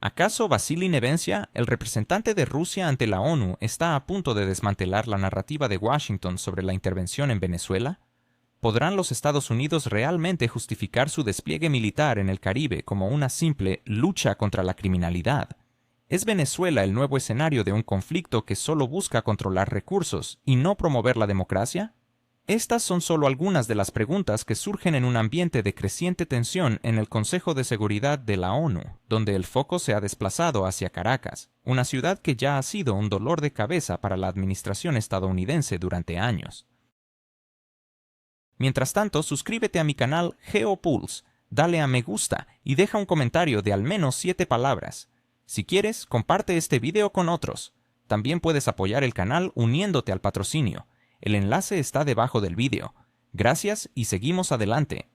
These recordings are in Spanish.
¿Acaso Vasily Nevencia, el representante de Rusia ante la ONU, está a punto de desmantelar la narrativa de Washington sobre la intervención en Venezuela? ¿Podrán los Estados Unidos realmente justificar su despliegue militar en el Caribe como una simple lucha contra la criminalidad? ¿Es Venezuela el nuevo escenario de un conflicto que solo busca controlar recursos y no promover la democracia? Estas son solo algunas de las preguntas que surgen en un ambiente de creciente tensión en el Consejo de Seguridad de la ONU, donde el foco se ha desplazado hacia Caracas, una ciudad que ya ha sido un dolor de cabeza para la administración estadounidense durante años. Mientras tanto, suscríbete a mi canal GeoPulse, dale a me gusta y deja un comentario de al menos 7 palabras. Si quieres, comparte este video con otros. También puedes apoyar el canal uniéndote al patrocinio. El enlace está debajo del video. Gracias y seguimos adelante.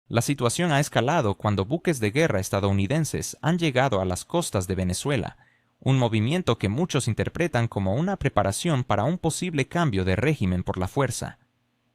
La situación ha escalado cuando buques de guerra estadounidenses han llegado a las costas de Venezuela, un movimiento que muchos interpretan como una preparación para un posible cambio de régimen por la fuerza.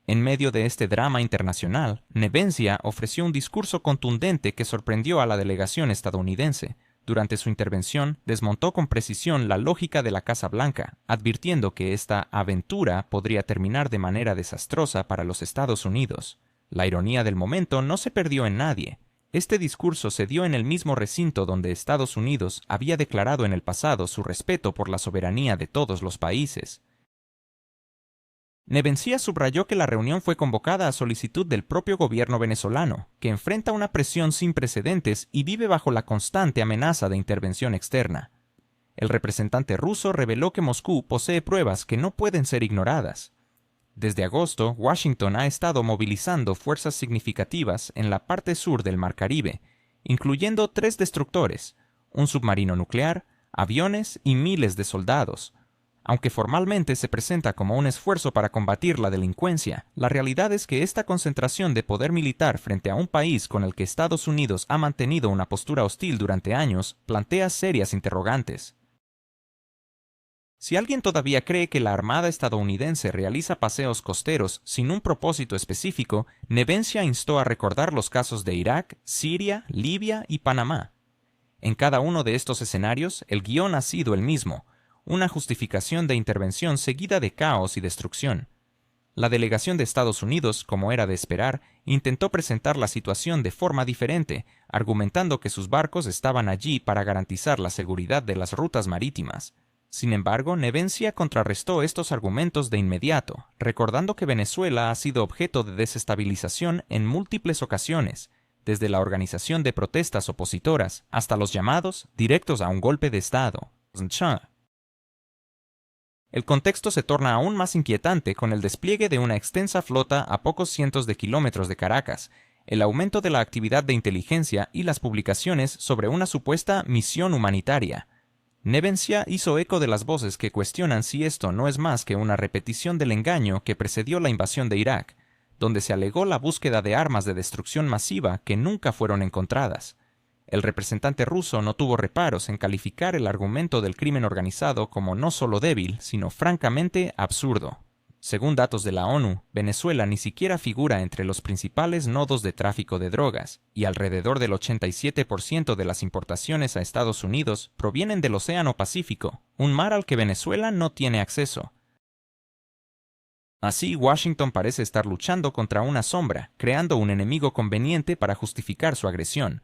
En medio de este drama internacional, Nevencia ofreció un discurso contundente que sorprendió a la delegación estadounidense. Durante su intervención, desmontó con precisión la lógica de la Casa Blanca, advirtiendo que esta aventura podría terminar de manera desastrosa para los Estados Unidos. La ironía del momento no se perdió en nadie. Este discurso se dio en el mismo recinto donde Estados Unidos había declarado en el pasado su respeto por la soberanía de todos los países. Nevencia subrayó que la reunión fue convocada a solicitud del propio gobierno venezolano, que enfrenta una presión sin precedentes y vive bajo la constante amenaza de intervención externa. El representante ruso reveló que Moscú posee pruebas que no pueden ser ignoradas. Desde agosto, Washington ha estado movilizando fuerzas significativas en la parte sur del Mar Caribe, incluyendo 3 destructores, un submarino nuclear, aviones y miles de soldados. Aunque formalmente se presenta como un esfuerzo para combatir la delincuencia, la realidad es que esta concentración de poder militar frente a un país con el que Estados Unidos ha mantenido una postura hostil durante años plantea serias interrogantes. Si alguien todavía cree que la Armada estadounidense realiza paseos costeros sin un propósito específico, Nevencia instó a recordar los casos de Irak, Siria, Libia y Panamá. En cada uno de estos escenarios, el guión ha sido el mismo: una justificación de intervención seguida de caos y destrucción. La delegación de Estados Unidos, como era de esperar, intentó presentar la situación de forma diferente, argumentando que sus barcos estaban allí para garantizar la seguridad de las rutas marítimas. Sin embargo, Nevencia contrarrestó estos argumentos de inmediato, recordando que Venezuela ha sido objeto de desestabilización en múltiples ocasiones, desde la organización de protestas opositoras hasta los llamados directos a un golpe de Estado. El contexto se torna aún más inquietante con el despliegue de una extensa flota a pocos cientos de kilómetros de Caracas, el aumento de la actividad de inteligencia y las publicaciones sobre una supuesta misión humanitaria. Nevencia hizo eco de las voces que cuestionan si esto no es más que una repetición del engaño que precedió la invasión de Irak, donde se alegó la búsqueda de armas de destrucción masiva que nunca fueron encontradas. El representante ruso no tuvo reparos en calificar el argumento del crimen organizado como no solo débil, sino francamente absurdo. Según datos de la ONU, Venezuela ni siquiera figura entre los principales nodos de tráfico de drogas, y alrededor del 87% de las importaciones a Estados Unidos provienen del Océano Pacífico, un mar al que Venezuela no tiene acceso. Así, Washington parece estar luchando contra una sombra, creando un enemigo conveniente para justificar su agresión.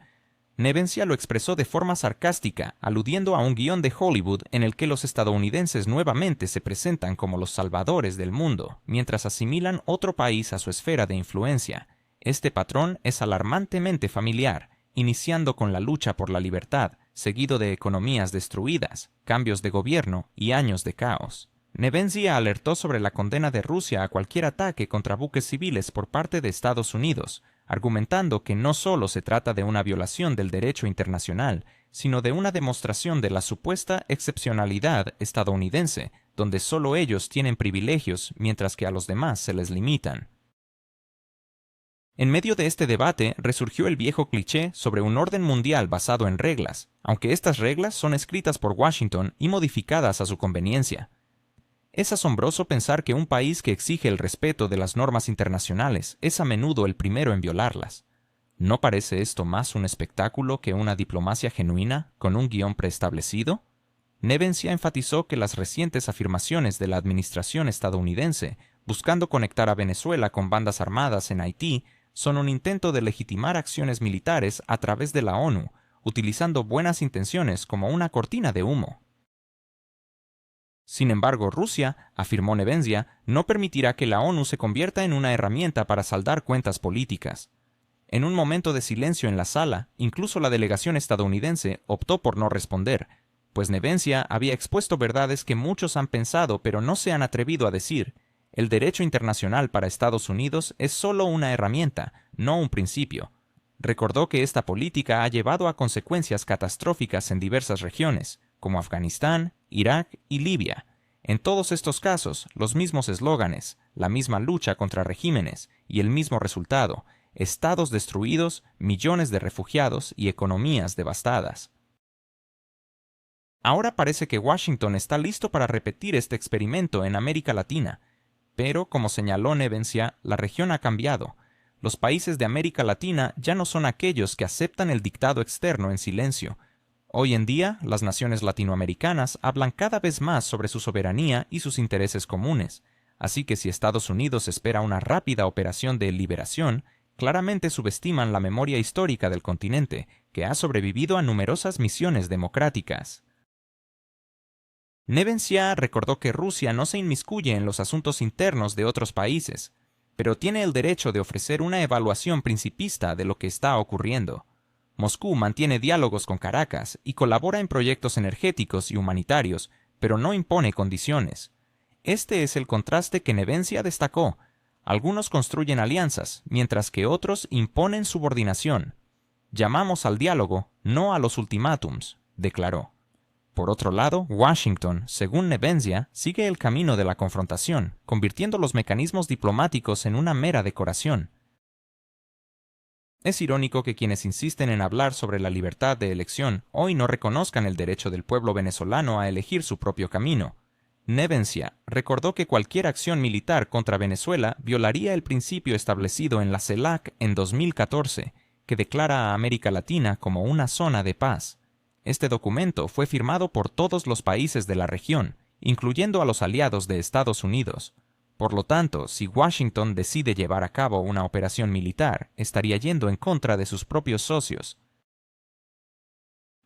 Nevencia lo expresó de forma sarcástica, aludiendo a un guión de Hollywood en el que los estadounidenses nuevamente se presentan como los salvadores del mundo, mientras asimilan otro país a su esfera de influencia. Este patrón es alarmantemente familiar, iniciando con la lucha por la libertad, seguido de economías destruidas, cambios de gobierno y años de caos. Nevencia alertó sobre la condena de Rusia a cualquier ataque contra buques civiles por parte de Estados Unidos, argumentando que no solo se trata de una violación del derecho internacional, sino de una demostración de la supuesta excepcionalidad estadounidense, donde solo ellos tienen privilegios mientras que a los demás se les limitan. En medio de este debate resurgió el viejo cliché sobre un orden mundial basado en reglas, aunque estas reglas son escritas por Washington y modificadas a su conveniencia. Es asombroso pensar que un país que exige el respeto de las normas internacionales es a menudo el primero en violarlas. ¿No parece esto más un espectáculo que una diplomacia genuina con un guión preestablecido? Nevencia enfatizó que las recientes afirmaciones de la administración estadounidense, buscando conectar a Venezuela con bandas armadas en Haití, son un intento de legitimar acciones militares a través de la ONU, utilizando buenas intenciones como una cortina de humo. Sin embargo, Rusia, afirmó Nevencia, no permitirá que la ONU se convierta en una herramienta para saldar cuentas políticas. En un momento de silencio en la sala, incluso la delegación estadounidense optó por no responder, pues Nevencia había expuesto verdades que muchos han pensado pero no se han atrevido a decir. El derecho internacional para Estados Unidos es solo una herramienta, no un principio. Recordó que esta política ha llevado a consecuencias catastróficas en diversas regiones, como Afganistán, Irak y Libia. En todos estos casos, los mismos eslóganes, la misma lucha contra regímenes y el mismo resultado: estados destruidos, millones de refugiados y economías devastadas. Ahora parece que Washington está listo para repetir este experimento en América Latina, pero, como señaló Nevencia, la región ha cambiado. Los países de América Latina ya no son aquellos que aceptan el dictado externo en silencio. Hoy en día, las naciones latinoamericanas hablan cada vez más sobre su soberanía y sus intereses comunes, así que si Estados Unidos espera una rápida operación de liberación, claramente subestiman la memoria histórica del continente, que ha sobrevivido a numerosas misiones democráticas. Nevencia recordó que Rusia no se inmiscuye en los asuntos internos de otros países, pero tiene el derecho de ofrecer una evaluación principista de lo que está ocurriendo. Moscú mantiene diálogos con Caracas y colabora en proyectos energéticos y humanitarios, pero no impone condiciones. Este es el contraste que Nevencia destacó. Algunos construyen alianzas, mientras que otros imponen subordinación. Llamamos al diálogo, no a los ultimátums, declaró. Por otro lado, Washington, según Nevencia, sigue el camino de la confrontación, convirtiendo los mecanismos diplomáticos en una mera decoración. Es irónico que quienes insisten en hablar sobre la libertad de elección hoy no reconozcan el derecho del pueblo venezolano a elegir su propio camino. Nevencia recordó que cualquier acción militar contra Venezuela violaría el principio establecido en la CELAC en 2014, que declara a América Latina como una zona de paz. Este documento fue firmado por todos los países de la región, incluyendo a los aliados de Estados Unidos. Por lo tanto, si Washington decide llevar a cabo una operación militar, estaría yendo en contra de sus propios socios.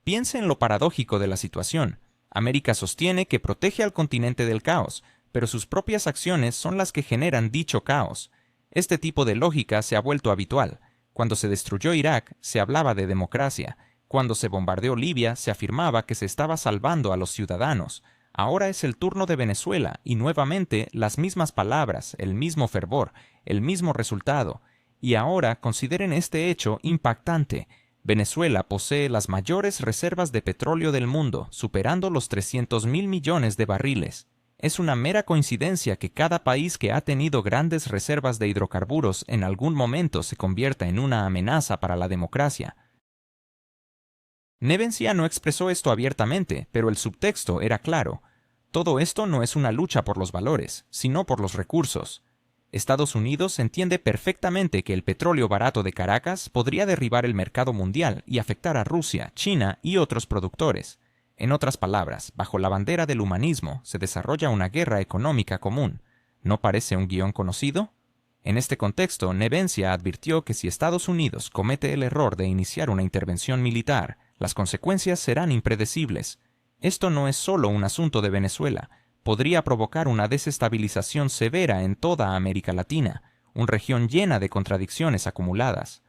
Piense en lo paradójico de la situación. América sostiene que protege al continente del caos, pero sus propias acciones son las que generan dicho caos. Este tipo de lógica se ha vuelto habitual. Cuando se destruyó Irak, se hablaba de democracia. Cuando se bombardeó Libia, se afirmaba que se estaba salvando a los ciudadanos. Ahora es el turno de Venezuela y nuevamente las mismas palabras, el mismo fervor, el mismo resultado. Y ahora consideren este hecho impactante. Venezuela posee las mayores reservas de petróleo del mundo, superando los 300.000 millones de barriles. Es una mera coincidencia que cada país que ha tenido grandes reservas de hidrocarburos en algún momento se convierta en una amenaza para la democracia. Nevencia no expresó esto abiertamente, pero el subtexto era claro. Todo esto no es una lucha por los valores, sino por los recursos. Estados Unidos entiende perfectamente que el petróleo barato de Caracas podría derribar el mercado mundial y afectar a Rusia, China y otros productores. En otras palabras, bajo la bandera del humanismo se desarrolla una guerra económica común. ¿No parece un guión conocido? En este contexto, Nevencia advirtió que si Estados Unidos comete el error de iniciar una intervención militar, las consecuencias serán impredecibles. Esto no es solo un asunto de Venezuela. Podría provocar una desestabilización severa en toda América Latina, una región llena de contradicciones acumuladas.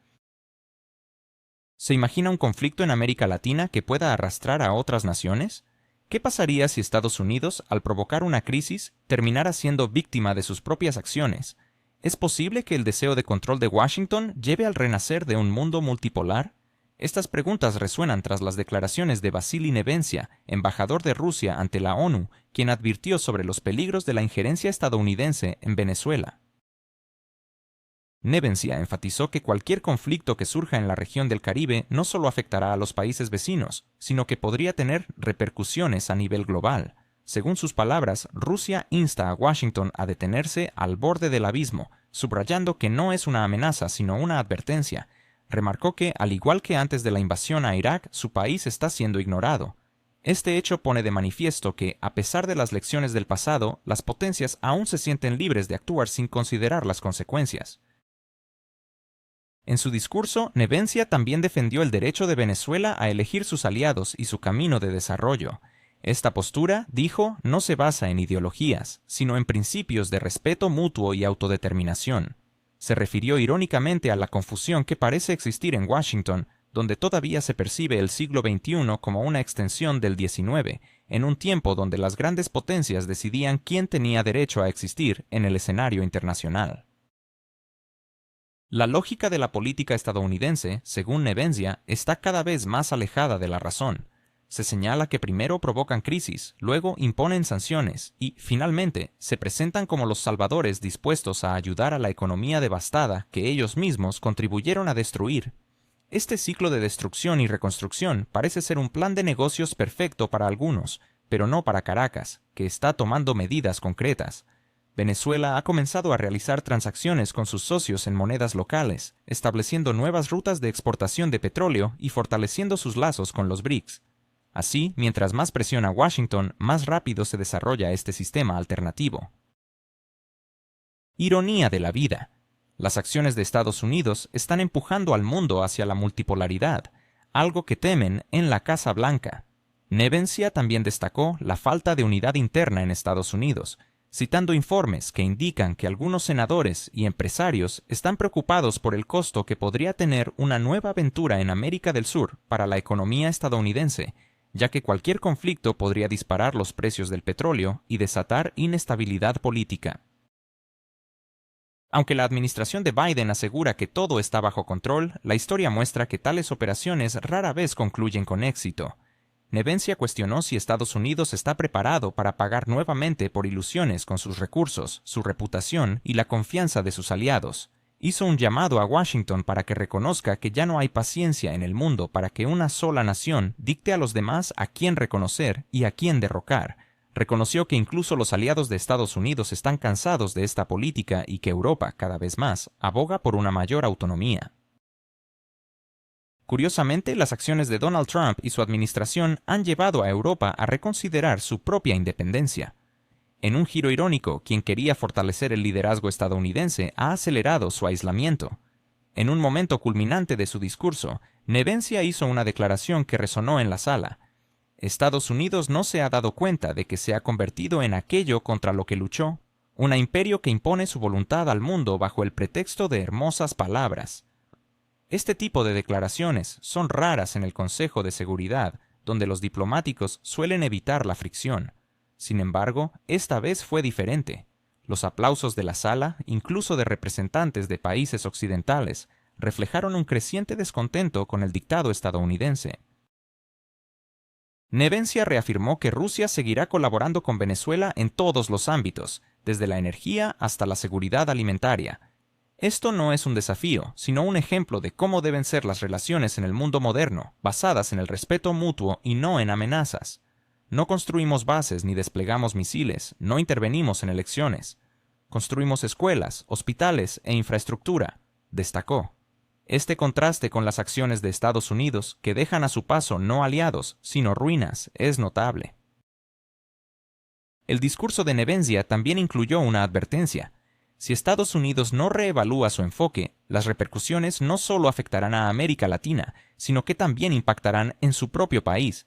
¿Se imagina un conflicto en América Latina que pueda arrastrar a otras naciones? ¿Qué pasaría si Estados Unidos, al provocar una crisis, terminara siendo víctima de sus propias acciones? ¿Es posible que el deseo de control de Washington lleve al renacer de un mundo multipolar? Estas preguntas resuenan tras las declaraciones de Vasily Nevencia, embajador de Rusia ante la ONU, quien advirtió sobre los peligros de la injerencia estadounidense en Venezuela. Nevencia enfatizó que cualquier conflicto que surja en la región del Caribe no solo afectará a los países vecinos, sino que podría tener repercusiones a nivel global. Según sus palabras, Rusia insta a Washington a detenerse al borde del abismo, subrayando que no es una amenaza sino una advertencia. remarcó que, al igual que antes de la invasión a Irak, su país está siendo ignorado. Este hecho pone de manifiesto que, a pesar de las lecciones del pasado, las potencias aún se sienten libres de actuar sin considerar las consecuencias. En su discurso, Nevencia también defendió el derecho de Venezuela a elegir sus aliados y su camino de desarrollo. Esta postura, dijo, no se basa en ideologías, sino en principios de respeto mutuo y autodeterminación. Se refirió irónicamente a la confusión que parece existir en Washington, donde todavía se percibe el siglo XXI como una extensión del XIX, en un tiempo donde las grandes potencias decidían quién tenía derecho a existir en el escenario internacional. La lógica de la política estadounidense, según Nevencia, está cada vez más alejada de la razón. Se señala que primero provocan crisis, luego imponen sanciones y, finalmente, se presentan como los salvadores dispuestos a ayudar a la economía devastada que ellos mismos contribuyeron a destruir. Este ciclo de destrucción y reconstrucción parece ser un plan de negocios perfecto para algunos, pero no para Caracas, que está tomando medidas concretas. Venezuela ha comenzado a realizar transacciones con sus socios en monedas locales, estableciendo nuevas rutas de exportación de petróleo y fortaleciendo sus lazos con los BRICS. Así, mientras más presiona Washington, más rápido se desarrolla este sistema alternativo. Ironía de la vida. Las acciones de Estados Unidos están empujando al mundo hacia la multipolaridad, algo que temen en la Casa Blanca. Nevencia también destacó la falta de unidad interna en Estados Unidos, citando informes que indican que algunos senadores y empresarios están preocupados por el costo que podría tener una nueva aventura en América del Sur para la economía estadounidense, ya que cualquier conflicto podría disparar los precios del petróleo y desatar inestabilidad política. Aunque la administración de Biden asegura que todo está bajo control, la historia muestra que tales operaciones rara vez concluyen con éxito. Nevencia cuestionó si Estados Unidos está preparado para pagar nuevamente por ilusiones con sus recursos, su reputación y la confianza de sus aliados. Hizo un llamado a Washington para que reconozca que ya no hay paciencia en el mundo para que una sola nación dicte a los demás a quién reconocer y a quién derrocar. Reconoció que incluso los aliados de Estados Unidos están cansados de esta política y que Europa, cada vez más, aboga por una mayor autonomía. Curiosamente, las acciones de Donald Trump y su administración han llevado a Europa a reconsiderar su propia independencia. En un giro irónico, quien quería fortalecer el liderazgo estadounidense ha acelerado su aislamiento. En un momento culminante de su discurso, Nevencia hizo una declaración que resonó en la sala. Estados Unidos no se ha dado cuenta de que se ha convertido en aquello contra lo que luchó, un imperio que impone su voluntad al mundo bajo el pretexto de hermosas palabras. Este tipo de declaraciones son raras en el Consejo de Seguridad, donde los diplomáticos suelen evitar la fricción. Sin embargo, esta vez fue diferente. Los aplausos de la sala, incluso de representantes de países occidentales, reflejaron un creciente descontento con el dictado estadounidense. Nevencia reafirmó que Rusia seguirá colaborando con Venezuela en todos los ámbitos, desde la energía hasta la seguridad alimentaria. Esto no es un desafío, sino un ejemplo de cómo deben ser las relaciones en el mundo moderno, basadas en el respeto mutuo y no en amenazas. No construimos bases ni desplegamos misiles, no intervenimos en elecciones. Construimos escuelas, hospitales e infraestructura, destacó. Este contraste con las acciones de Estados Unidos, que dejan a su paso no aliados, sino ruinas, es notable. El discurso de Nevencia también incluyó una advertencia. Si Estados Unidos no reevalúa su enfoque, las repercusiones no solo afectarán a América Latina, sino que también impactarán en su propio país.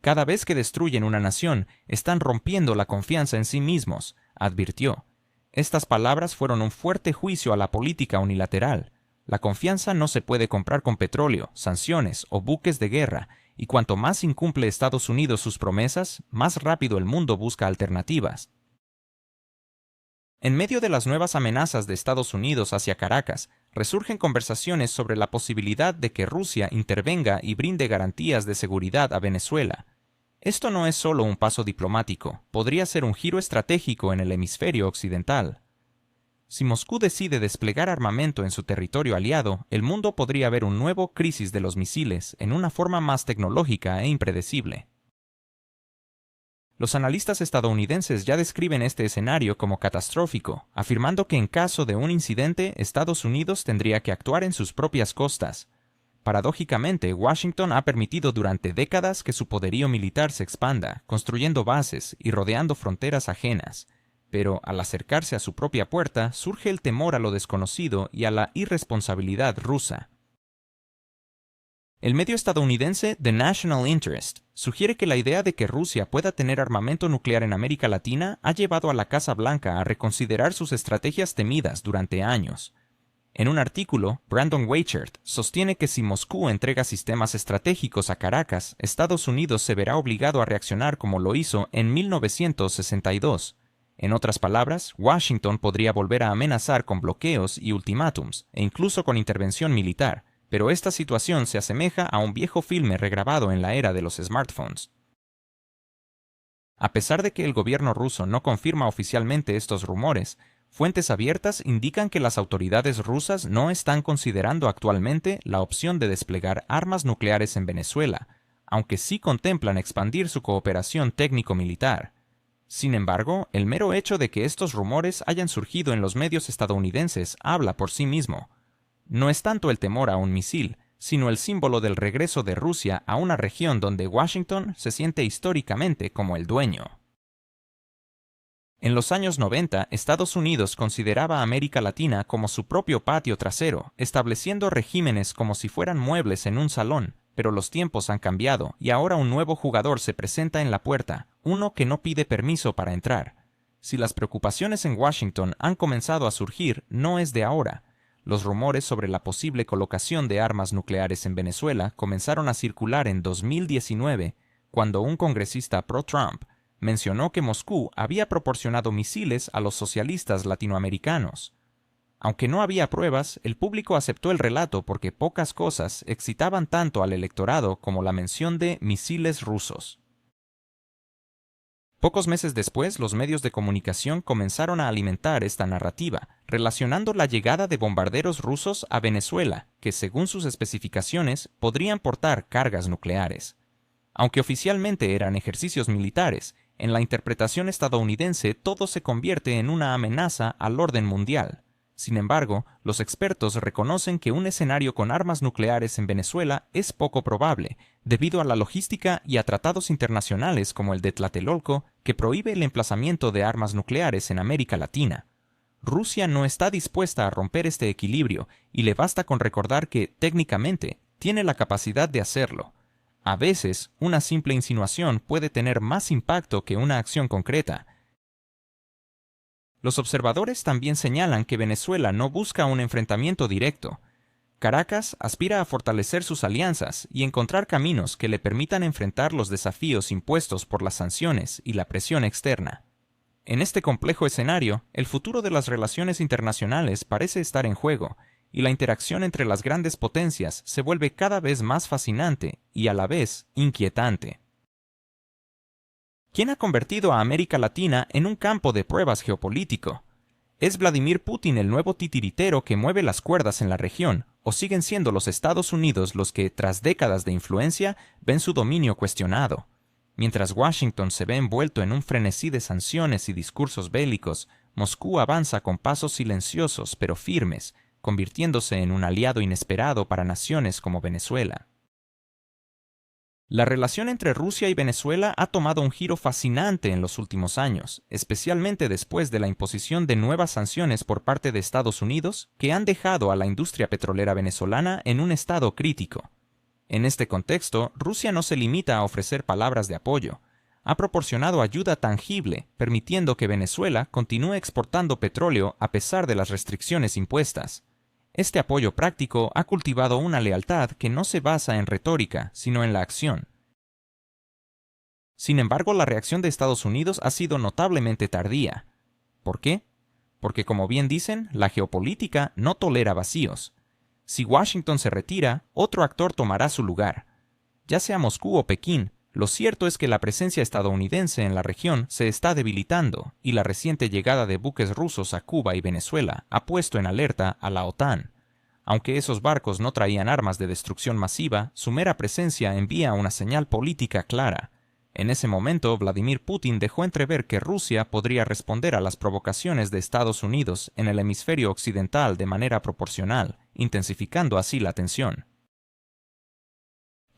Cada vez que destruyen una nación, están rompiendo la confianza en sí mismos, advirtió. Estas palabras fueron un fuerte juicio a la política unilateral. La confianza no se puede comprar con petróleo, sanciones o buques de guerra, y cuanto más incumple Estados Unidos sus promesas, más rápido el mundo busca alternativas. En medio de las nuevas amenazas de Estados Unidos hacia Caracas, resurgen conversaciones sobre la posibilidad de que Rusia intervenga y brinde garantías de seguridad a Venezuela. Esto no es solo un paso diplomático, podría ser un giro estratégico en el hemisferio occidental. Si Moscú decide desplegar armamento en su territorio aliado, el mundo podría ver un nuevo crisis de los misiles en una forma más tecnológica e impredecible. Los analistas estadounidenses ya describen este escenario como catastrófico, afirmando que en caso de un incidente, Estados Unidos tendría que actuar en sus propias costas. paradójicamente, Washington ha permitido durante décadas que su poderío militar se expanda, construyendo bases y rodeando fronteras ajenas. Pero al acercarse a su propia puerta, surge el temor a lo desconocido y a la irresponsabilidad rusa. El medio estadounidense The National Interest sugiere que la idea de que Rusia pueda tener armamento nuclear en América Latina ha llevado a la Casa Blanca a reconsiderar sus estrategias temidas durante años. En un artículo, Brandon Weichert sostiene que si Moscú entrega sistemas estratégicos a Caracas, Estados Unidos se verá obligado a reaccionar como lo hizo en 1962. En otras palabras, Washington podría volver a amenazar con bloqueos y ultimátums, e incluso con intervención militar, pero esta situación se asemeja a un viejo filme regrabado en la era de los smartphones. A pesar de que el gobierno ruso no confirma oficialmente estos rumores, fuentes abiertas indican que las autoridades rusas no están considerando actualmente la opción de desplegar armas nucleares en Venezuela, aunque sí contemplan expandir su cooperación técnico-militar. Sin embargo, el mero hecho de que estos rumores hayan surgido en los medios estadounidenses habla por sí mismo. No es tanto el temor a un misil, sino el símbolo del regreso de Rusia a una región donde Washington se siente históricamente como el dueño. En los años 90, Estados Unidos consideraba a América Latina como su propio patio trasero, estableciendo regímenes como si fueran muebles en un salón, pero los tiempos han cambiado y ahora un nuevo jugador se presenta en la puerta, uno que no pide permiso para entrar. Si las preocupaciones en Washington han comenzado a surgir, no es de ahora. Los rumores sobre la posible colocación de armas nucleares en Venezuela comenzaron a circular en 2019, cuando un congresista pro-Trump mencionó que Moscú había proporcionado misiles a los socialistas latinoamericanos. Aunque no había pruebas, el público aceptó el relato porque pocas cosas excitaban tanto al electorado como la mención de misiles rusos. Pocos meses después, los medios de comunicación comenzaron a alimentar esta narrativa, relacionando la llegada de bombarderos rusos a Venezuela, que según sus especificaciones podrían portar cargas nucleares. Aunque oficialmente eran ejercicios militares, en la interpretación estadounidense todo se convierte en una amenaza al orden mundial. Sin embargo, los expertos reconocen que un escenario con armas nucleares en Venezuela es poco probable, debido a la logística y a tratados internacionales como el de Tlatelolco, que prohíbe el emplazamiento de armas nucleares en América Latina. Rusia no está dispuesta a romper este equilibrio, y le basta con recordar que, técnicamente, tiene la capacidad de hacerlo. A veces, una simple insinuación puede tener más impacto que una acción concreta. Los observadores también señalan que Venezuela no busca un enfrentamiento directo. Caracas aspira a fortalecer sus alianzas y encontrar caminos que le permitan enfrentar los desafíos impuestos por las sanciones y la presión externa. En este complejo escenario, el futuro de las relaciones internacionales parece estar en juego, y la interacción entre las grandes potencias se vuelve cada vez más fascinante y a la vez inquietante. ¿Quién ha convertido a América Latina en un campo de pruebas geopolítico? ¿Es Vladimir Putin el nuevo titiritero que mueve las cuerdas en la región, o siguen siendo los Estados Unidos los que, tras décadas de influencia, ven su dominio cuestionado? Mientras Washington se ve envuelto en un frenesí de sanciones y discursos bélicos, Moscú avanza con pasos silenciosos pero firmes, convirtiéndose en un aliado inesperado para naciones como Venezuela. La relación entre Rusia y Venezuela ha tomado un giro fascinante en los últimos años, especialmente después de la imposición de nuevas sanciones por parte de Estados Unidos que han dejado a la industria petrolera venezolana en un estado crítico. En este contexto, Rusia no se limita a ofrecer palabras de apoyo. Ha proporcionado ayuda tangible, permitiendo que Venezuela continúe exportando petróleo a pesar de las restricciones impuestas. Este apoyo práctico ha cultivado una lealtad que no se basa en retórica, sino en la acción. Sin embargo, la reacción de Estados Unidos ha sido notablemente tardía. ¿Por qué? Porque, como bien dicen, la geopolítica no tolera vacíos. Si Washington se retira, otro actor tomará su lugar. Ya sea Moscú o Pekín, lo cierto es que la presencia estadounidense en la región se está debilitando, y la reciente llegada de buques rusos a Cuba y Venezuela ha puesto en alerta a la OTAN. Aunque esos barcos no traían armas de destrucción masiva, su mera presencia envía una señal política clara. En ese momento, Vladimir Putin dejó entrever que Rusia podría responder a las provocaciones de Estados Unidos en el hemisferio occidental de manera proporcional, intensificando así la tensión.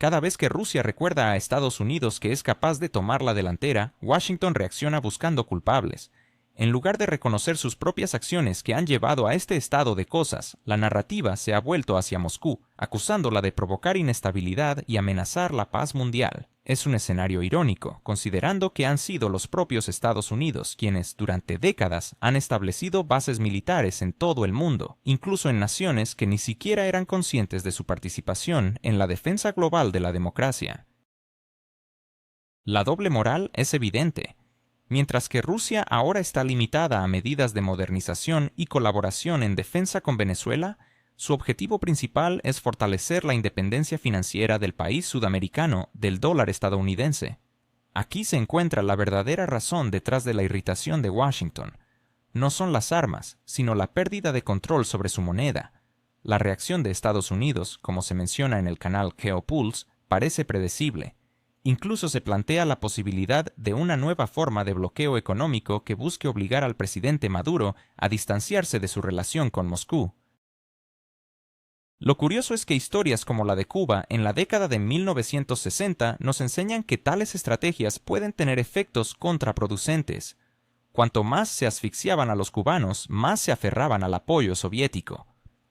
Cada vez que Rusia recuerda a Estados Unidos que es capaz de tomar la delantera, Washington reacciona buscando culpables. En lugar de reconocer sus propias acciones que han llevado a este estado de cosas, la narrativa se ha vuelto hacia Moscú, acusándola de provocar inestabilidad y amenazar la paz mundial. Es un escenario irónico, considerando que han sido los propios Estados Unidos quienes, durante décadas, han establecido bases militares en todo el mundo, incluso en naciones que ni siquiera eran conscientes de su participación en la defensa global de la democracia. La doble moral es evidente. Mientras que Rusia ahora está limitada a medidas de modernización y colaboración en defensa con Venezuela, su objetivo principal es fortalecer la independencia financiera del país sudamericano del dólar estadounidense. Aquí se encuentra la verdadera razón detrás de la irritación de Washington. No son las armas, sino la pérdida de control sobre su moneda. La reacción de Estados Unidos, como se menciona en el canal Geopulse, parece predecible. Incluso se plantea la posibilidad de una nueva forma de bloqueo económico que busque obligar al presidente Maduro a distanciarse de su relación con Moscú. Lo curioso es que historias como la de Cuba en la década de 1960 nos enseñan que tales estrategias pueden tener efectos contraproducentes. Cuanto más se asfixiaban a los cubanos, más se aferraban al apoyo soviético.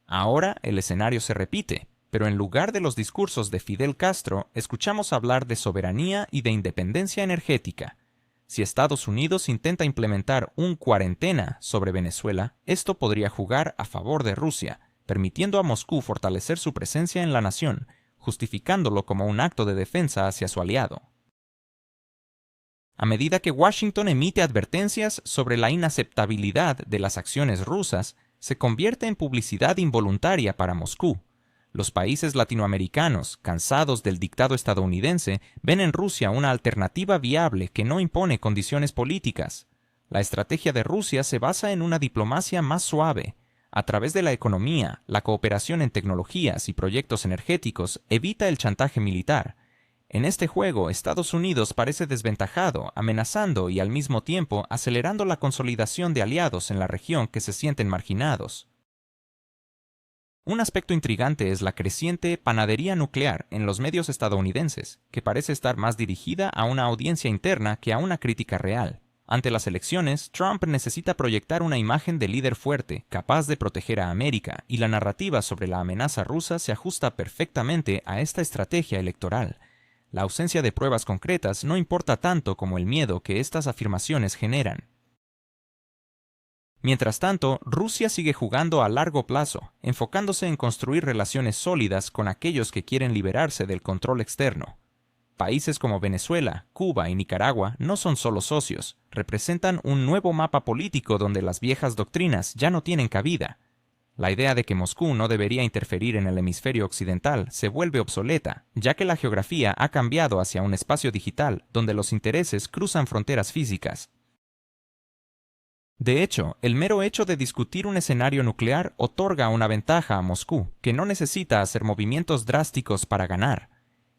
Ahora el escenario se repite, pero en lugar de los discursos de Fidel Castro, escuchamos hablar de soberanía y de independencia energética. Si Estados Unidos intenta implementar un cuarentena sobre Venezuela, esto podría jugar a favor de Rusia, permitiendo a Moscú fortalecer su presencia en la nación, justificándolo como un acto de defensa hacia su aliado. A medida que Washington emite advertencias sobre la inaceptabilidad de las acciones rusas, se convierte en publicidad involuntaria para Moscú. Los países latinoamericanos, cansados del dictado estadounidense, ven en Rusia una alternativa viable que no impone condiciones políticas. La estrategia de Rusia se basa en una diplomacia más suave. A través de la economía, la cooperación en tecnologías y proyectos energéticos evita el chantaje militar. En este juego, Estados Unidos parece desventajado, amenazando y al mismo tiempo acelerando la consolidación de aliados en la región que se sienten marginados. Un aspecto intrigante es la creciente panadería nuclear en los medios estadounidenses, que parece estar más dirigida a una audiencia interna que a una crítica real. Ante las elecciones, Trump necesita proyectar una imagen de líder fuerte, capaz de proteger a América, y la narrativa sobre la amenaza rusa se ajusta perfectamente a esta estrategia electoral. La ausencia de pruebas concretas no importa tanto como el miedo que estas afirmaciones generan. Mientras tanto, Rusia sigue jugando a largo plazo, enfocándose en construir relaciones sólidas con aquellos que quieren liberarse del control externo. Países como Venezuela, Cuba y Nicaragua no son solo socios, representan un nuevo mapa político donde las viejas doctrinas ya no tienen cabida. La idea de que Moscú no debería interferir en el hemisferio occidental se vuelve obsoleta, ya que la geografía ha cambiado hacia un espacio digital donde los intereses cruzan fronteras físicas. De hecho, el mero hecho de discutir un escenario nuclear otorga una ventaja a Moscú, que no necesita hacer movimientos drásticos para ganar.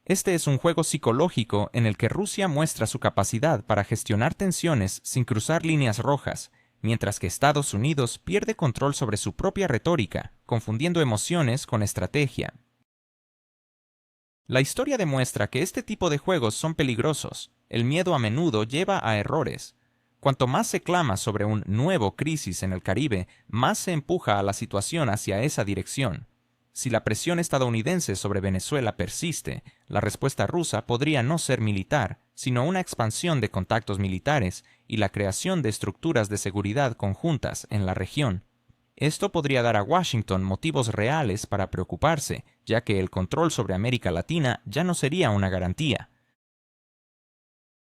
Este es un juego psicológico en el que Rusia muestra su capacidad para gestionar tensiones sin cruzar líneas rojas, mientras que Estados Unidos pierde control sobre su propia retórica, confundiendo emociones con estrategia. La historia demuestra que este tipo de juegos son peligrosos. El miedo a menudo lleva a errores. Cuanto más se clama sobre un nuevo crisis en el Caribe, más se empuja a la situación hacia esa dirección. Si la presión estadounidense sobre Venezuela persiste, la respuesta rusa podría no ser militar, sino una expansión de contactos militares y la creación de estructuras de seguridad conjuntas en la región. Esto podría dar a Washington motivos reales para preocuparse, ya que el control sobre América Latina ya no sería una garantía.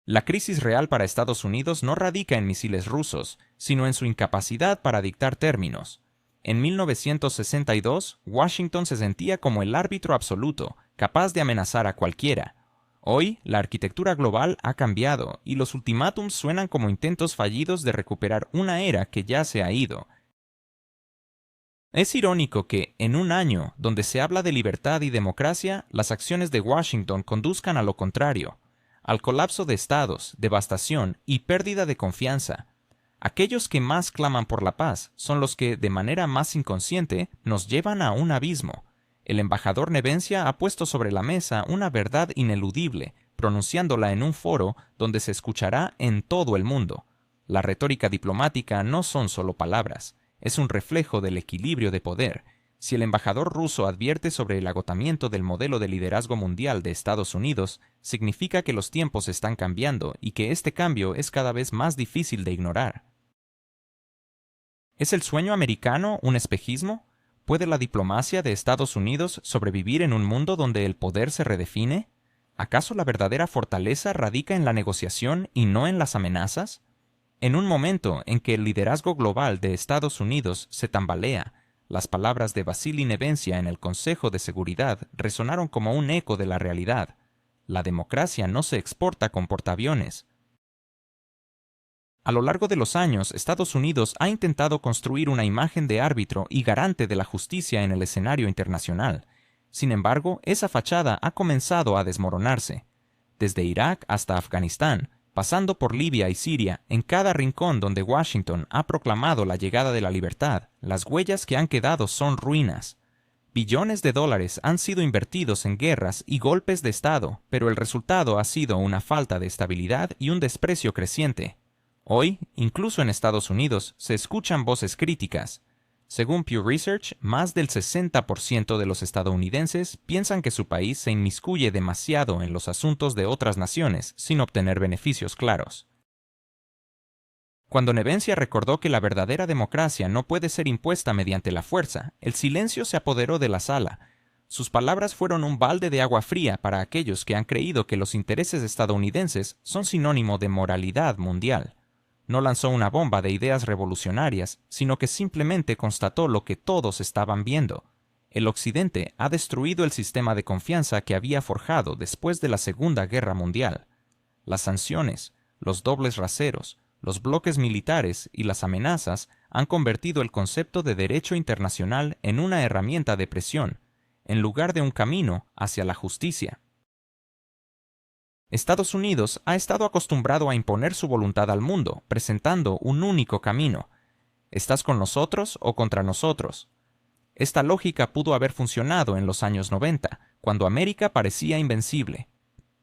La crisis real para Estados Unidos no radica en misiles rusos, sino en su incapacidad para dictar términos. En 1962, Washington se sentía como el árbitro absoluto, capaz de amenazar a cualquiera. Hoy, la arquitectura global ha cambiado y los ultimátums suenan como intentos fallidos de recuperar una era que ya se ha ido. Es irónico que, en un año donde se habla de libertad y democracia, las acciones de Washington conduzcan a lo contrario, al colapso de estados, devastación y pérdida de confianza. Aquellos que más claman por la paz son los que, de manera más inconsciente, nos llevan a un abismo. El embajador Nevencia ha puesto sobre la mesa una verdad ineludible, pronunciándola en un foro donde se escuchará en todo el mundo. La retórica diplomática no son solo palabras, es un reflejo del equilibrio de poder. Si el embajador ruso advierte sobre el agotamiento del modelo de liderazgo mundial de Estados Unidos, significa que los tiempos están cambiando y que este cambio es cada vez más difícil de ignorar. ¿Es el sueño americano un espejismo? ¿Puede la diplomacia de Estados Unidos sobrevivir en un mundo donde el poder se redefine? ¿Acaso la verdadera fortaleza radica en la negociación y no en las amenazas? En un momento en que el liderazgo global de Estados Unidos se tambalea, las palabras de Vasily Nevencia en el Consejo de Seguridad resonaron como un eco de la realidad. La democracia no se exporta con portaaviones. A lo largo de los años, Estados Unidos ha intentado construir una imagen de árbitro y garante de la justicia en el escenario internacional. Sin embargo, esa fachada ha comenzado a desmoronarse. Desde Irak hasta Afganistán, pasando por Libia y Siria, en cada rincón donde Washington ha proclamado la llegada de la libertad, las huellas que han quedado son ruinas. Billones de dólares han sido invertidos en guerras y golpes de Estado, pero el resultado ha sido una falta de estabilidad y un desprecio creciente. Hoy, incluso en Estados Unidos, se escuchan voces críticas. Según Pew Research, más del 60% de los estadounidenses piensan que su país se inmiscuye demasiado en los asuntos de otras naciones sin obtener beneficios claros. Cuando Nevencia recordó que la verdadera democracia no puede ser impuesta mediante la fuerza, el silencio se apoderó de la sala. Sus palabras fueron un balde de agua fría para aquellos que han creído que los intereses estadounidenses son sinónimo de moralidad mundial. No lanzó una bomba de ideas revolucionarias, sino que simplemente constató lo que todos estaban viendo. El Occidente ha destruido el sistema de confianza que había forjado después de la Segunda Guerra Mundial. Las sanciones, los dobles raseros, los bloques militares y las amenazas han convertido el concepto de derecho internacional en una herramienta de presión, en lugar de un camino hacia la justicia. Estados Unidos ha estado acostumbrado a imponer su voluntad al mundo, presentando un único camino. ¿Estás con nosotros o contra nosotros? Esta lógica pudo haber funcionado en los años 90, cuando América parecía invencible.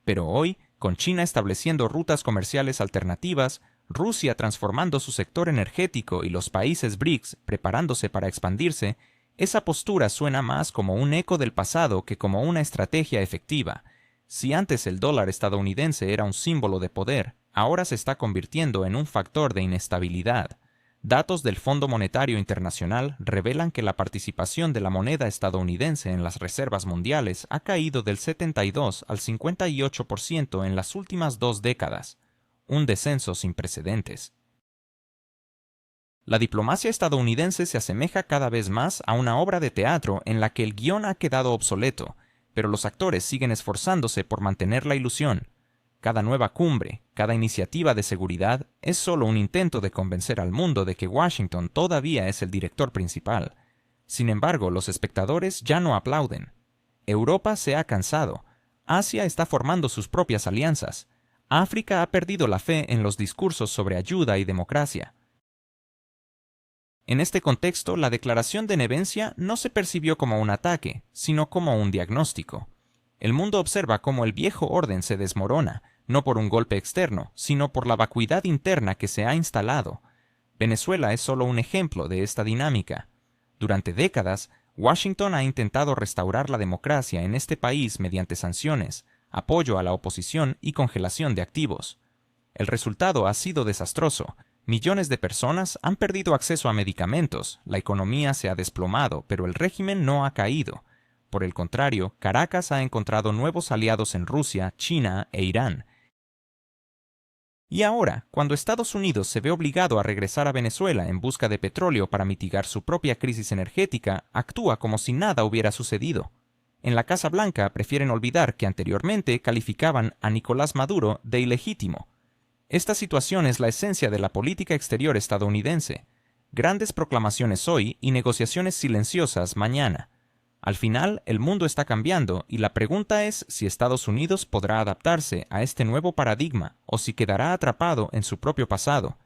Pero hoy, con China estableciendo rutas comerciales alternativas, Rusia transformando su sector energético y los países BRICS preparándose para expandirse, esa postura suena más como un eco del pasado que como una estrategia efectiva. Si antes el dólar estadounidense era un símbolo de poder, ahora se está convirtiendo en un factor de inestabilidad. Datos del Fondo Monetario Internacional revelan que la participación de la moneda estadounidense en las reservas mundiales ha caído del 72 al 58% en las últimas 2 décadas, un descenso sin precedentes. La diplomacia estadounidense se asemeja cada vez más a una obra de teatro en la que el guión ha quedado obsoleto, pero los actores siguen esforzándose por mantener la ilusión. Cada nueva cumbre, cada iniciativa de seguridad es solo un intento de convencer al mundo de que Washington todavía es el director principal. Sin embargo, los espectadores ya no aplauden. Europa se ha cansado. Asia está formando sus propias alianzas. África ha perdido la fe en los discursos sobre ayuda y democracia. En este contexto, la declaración de Nevencia no se percibió como un ataque, sino como un diagnóstico. El mundo observa cómo el viejo orden se desmorona, no por un golpe externo, sino por la vacuidad interna que se ha instalado. Venezuela es solo un ejemplo de esta dinámica. Durante décadas, Washington ha intentado restaurar la democracia en este país mediante sanciones, apoyo a la oposición y congelación de activos. El resultado ha sido desastroso. Millones de personas han perdido acceso a medicamentos, la economía se ha desplomado, pero el régimen no ha caído. Por el contrario, Caracas ha encontrado nuevos aliados en Rusia, China e Irán. Y ahora, cuando Estados Unidos se ve obligado a regresar a Venezuela en busca de petróleo para mitigar su propia crisis energética, actúa como si nada hubiera sucedido. En la Casa Blanca prefieren olvidar que anteriormente calificaban a Nicolás Maduro de ilegítimo. Esta situación es la esencia de la política exterior estadounidense. Grandes proclamaciones hoy y negociaciones silenciosas mañana. Al final, el mundo está cambiando y la pregunta es si Estados Unidos podrá adaptarse a este nuevo paradigma o si quedará atrapado en su propio pasado.